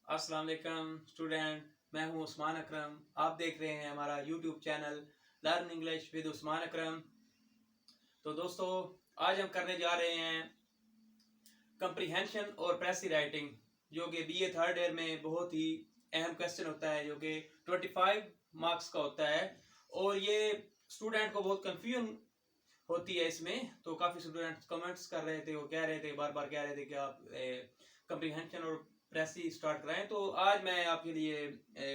अस्सलाम वालेकुम स्टूडेंट, मैं हूं उस्मान अकरम। आप देख रहे हैं हमारा YouTube channel learn English with Usman Akram. तो दोस्तों, आज हम करने जा रहे हैं कंप्रीहेंशन और प्रेसी राइटिंग, जो कि बीए थर्ड ईयर में बहुत ही अहम क्वेश्चन होता है, जो कि 25 मार्क्स का होता है। और ये स्टूडेंट को बहुत कंफ्यूजन होती है इसमें। तो काफ़ी स्टूडेंट्स कमेंट्स कर रहे थे, वो कह रहे थे, बार बार कह रहे थे कि आप कंप्रीहेंशन और प्रेसी स्टार्ट कराएं। तो आज मैं आपके लिए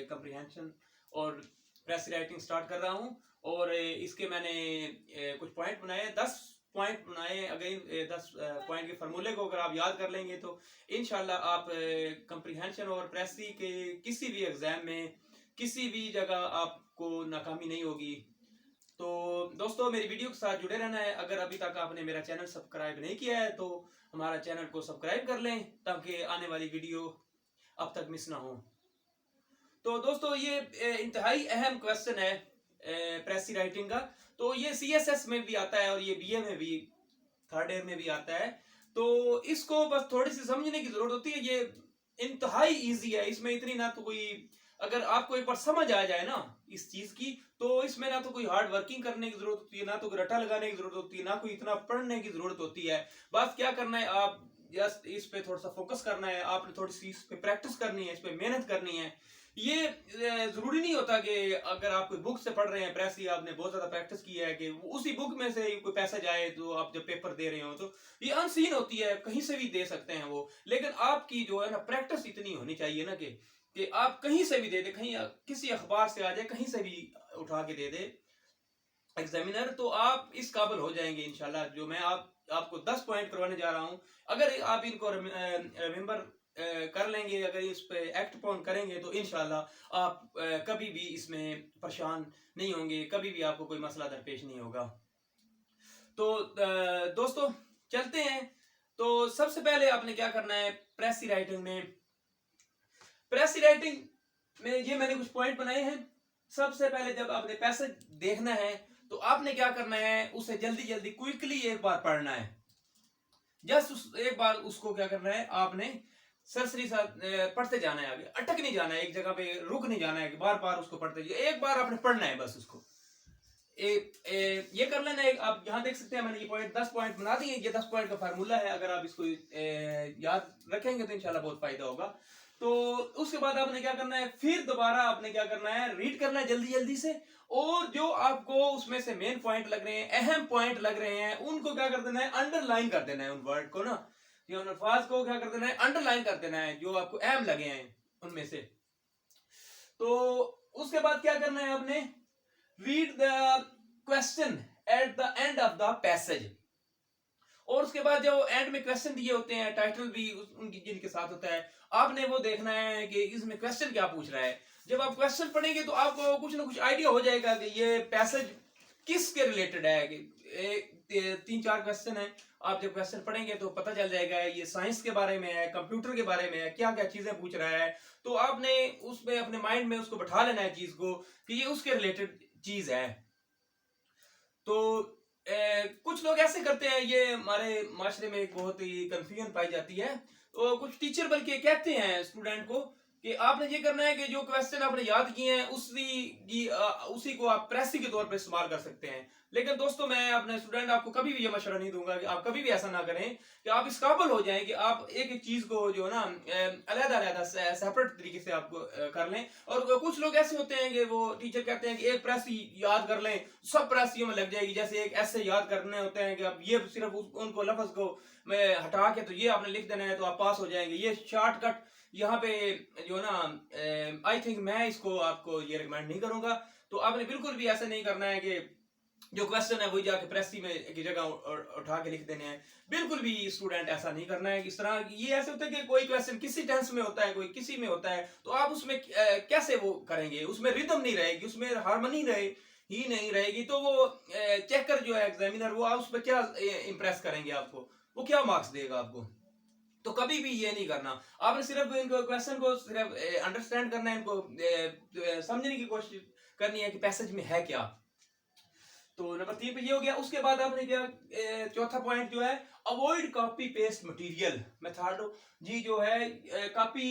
कंप्रीहेंशन और प्रेसी राइटिंग स्टार्ट कर रहा हूं। और इसके मैंने कुछ पॉइंट बनाए, 10 पॉइंट बनाए। अगेन 10 पॉइंट के फार्मूले को अगर आप याद कर लेंगे तो इंशाल्लाह आप कंप्रीहेंशन और प्रेसी के किसी भी एग्जाम में किसी भी जगह आपको नाकामी नहीं होगी। तो दोस्तों, मेरी वीडियो के साथ जुड़े रहना है। अगर अभी तक आपने मेरा चैनल सब्सक्राइब नहीं किया है तो हमारा चैनल को सब्सक्राइब कर लें, ताकि आने वाली वीडियो अब तक मिस ना हो। तो दोस्तों, ये इंतहाई अहम क्वेश्चन है प्रेसी राइटिंग का। तो ये सीएसएस में भी आता है और ये बीए में भी, थर्ड ईयर में भी आता है। तो इसको बस थोड़ी सी समझने की जरूरत होती है। ये इंतहाई इजी है। इसमें इतनी ना तो कोई, अगर आपको एक बार समझ आ जाए ना इस चीज की, तो इसमें ना तो कोई हार्ड वर्किंग करने की जरूरत होती है, ना तो रट्टा लगाने की जरूरत होती है, ना कोई इतना पढ़ने की जरूरत होती है। बस क्या करना है, आप जस्ट इस पे थोड़ा सा फोकस करना है, आपने थोड़ी सी इस पे प्रैक्टिस करनी है, इस पे मेहनत करनी है। ये जरूरी नहीं होता कि अगर आप कोई बुक से पढ़ रहे हैं प्रेसी, आपने बहुत ज्यादा प्रैक्टिस की है कि उसी बुक में से कोई पैसेज आए तो आप जब पेपर दे रहे हो, तो ये अनसीन होती है, कहीं से भी दे सकते हैं वो। लेकिन आपकी जो है ना प्रैक्टिस इतनी होनी चाहिए ना कि आप कहीं से भी दे दे, कहीं किसी अखबार से आ जाए, कहीं से भी उठा के दे दे एग्जामिनर, तो आप इस काबिल हो जाएंगे इंशाल्लाह। जो मैं आपको 10 पॉइंट करवाने जा रहा हूं, अगर आप इनको रिमेंबर कर लेंगे, अगर इस पे एक्ट अपॉन करेंगे, तो इंशाल्लाह आप कभी भी इसमें परेशान नहीं होंगे, कभी भी आपको कोई मसला दरपेश नहीं होगा। तो दोस्तों, चलते हैं। तो सबसे पहले आपने क्या करना है प्रेसी राइटिंग में, प्रेसी राइटिंग में ये मैंने कुछ पॉइंट बनाए हैं। सबसे पहले जब आपने पैसेज देखना है तो आपने क्या करना है, उसे जल्दी जल्दी क्विकली एक बार पढ़ना है। जस्ट एक बार उसको क्या करना है, आपने सरसरी सा पढ़ते जाना है, आगे अटक नहीं जाना है, एक जगह पे रुक नहीं जाना है कि बार बार उसको पढ़ते जाइए। एक बार आपने पढ़ना है बस उसको। ये कर लेना है। आप यहाँ देख सकते हैं, मैंने ये पॉइंट 10 पॉइंट बना दिए। ये 10 पॉइंट का फार्मूला है, अगर आप इसको याद रखेंगे तो इंशाल्लाह बहुत फायदा होगा। तो उसके बाद आपने क्या करना है, फिर दोबारा आपने क्या करना है, रीड करना है जल्दी जल्दी से। और जो आपको उसमें से मेन पॉइंट लग रहे हैं, अहम पॉइंट लग रहे हैं, उनको क्या कर देना है, अंडरलाइन कर देना है। उन वर्ड को ना, ये उन अल्फाज को क्या कर देना है, अंडरलाइन कर देना है, जो आपको अहम लगे हैं उनमें से। तो उसके बाद क्या करना है आपने, read the question at the end of the passage. और उसके बाद जो एंड में क्वेश्चन दिए होते हैं, टाइटल भी उनकी जिनके साथ होता है, आपने वो देखना है कि इसमें क्वेश्चन क्या पूछ रहा है। जब आप क्वेश्चन पढ़ेंगे तो आपको कुछ ना कुछ आइडिया हो जाएगा कि ये पैसेज किसके रिलेटेड है। कि 3-4 क्वेश्चन है, आप जब क्वेश्चन पढ़ेंगे तो पता चल जाएगा ये साइंस के बारे में है, कंप्यूटर के बारे में है, क्या क्या चीजें पूछ रहा है। तो आपने उसमें अपने माइंड में उसको बैठा लेना है चीज को, कि ये उसके रिलेटेड चीज है। तो कुछ लोग ऐसे करते हैं, ये हमारे माशरे में एक बहुत ही कंफ्यूजन पाई जाती है। तो कुछ टीचर बल्कि कहते हैं स्टूडेंट को कि आपने ये करना है कि जो क्वेश्चन आपने याद किए हैं उसी को आप प्रेसी के तौर पे इस्तेमाल कर सकते हैं। लेकिन दोस्तों, मैं अपने स्टूडेंट आपको कभी भी ये मशवरा नहीं दूंगा कि आप कभी भी ऐसा ना करें कि आप इस काबिल हो जाएं कि आप एक एक चीज को जो है ना अलग अलग सेपरेट तरीके से आपको कर लें। और कुछ लोग ऐसे होते हैं कि वो टीचर कहते हैं कि एक प्रेसी याद कर लें, सब प्रेसियों में लग जाएगी। जैसे एक ऐसे याद करने होते हैं कि आप ये सिर्फ उनको लफ्ज को मैं हटा के तो ये आपने लिख देना है तो आप पास हो जाएंगे। ये शॉर्टकट यहाँ पे जो ना, आई थिंक मैं इसको आपको ये रिकमेंड नहीं करूंगा। तो आपने बिल्कुल भी ऐसा नहीं करना है कि जो क्वेश्चन है वही जाके प्रेसी में की जगह उठा के लिख देने हैं। बिल्कुल भी स्टूडेंट ऐसा नहीं करना है। इस तरह ये ऐसे होता है कि कोई क्वेश्चन किसी टेंस में होता है, कोई किसी में होता है, तो आप उसमें कैसे वो करेंगे, उसमें रिदम नहीं रहेगी, उसमें हारमोनी ही नहीं रहेगी। तो वो चेकर जो है एग्जामिनर, वो उस पर क्या इंप्रेस करेंगे आपको, वो क्या मार्क्स देगा आपको। तो कभी भी ये नहीं करना। आपने सिर्फ इनको क्वेश्चन को सिर्फ अंडरस्टैंड करना है, इनको समझने की कोशिश करनी है कि पैसेज में है क्या। तो नंबर 3 पे ये हो गया। उसके बाद आपने क्या, चौथा पॉइंट जो है, avoid copy paste material methodology जो है, कॉपी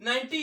90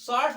60